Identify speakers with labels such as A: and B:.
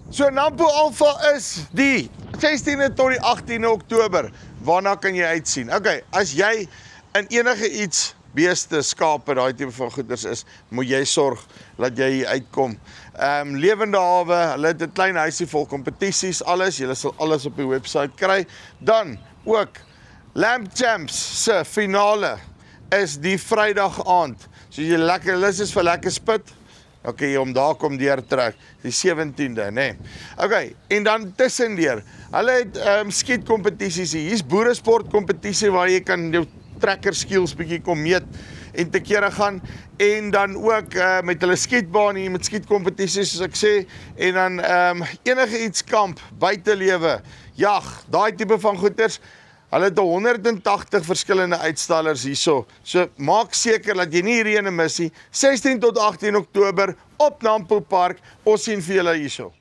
A: So Nampo Alpha is die 16de tot die 18de Oktober. Waarna kan jy uitsien? Okay, as jy in enige iets beeste, skape, daai tipe van goeders is, moet jy sorg dat jy hier uitkom. Lewende hawe, hulle het 'n klein huisie vol kompetisies, alles, julle sal alles op die webwerf kry. Dan ook Lamb Champs se finale is die Vrydag aand. So jy lekker lus is vir lekker spit, okay, om daar kom deur trek, die 17de, nee. Okay, en dan tussendeur, hulle het skietkompetisies hier. Hier's boeresport kompetisie waar jy kan jou trekker skills bietjie kom meet en te kere gaan, en dan ook met hulle skietbaan hier met skietkompetisies soos ek sê, en dan enige iets kamp, buitelewe, jag, daai tipe van goeders. Hulle het 180 verskillende uitstallers hierso. So maak seker dat jy nie hierdie ene mis nie. 16 tot 18 Oktober op Nampo Park. Ons sien vir julle hierso.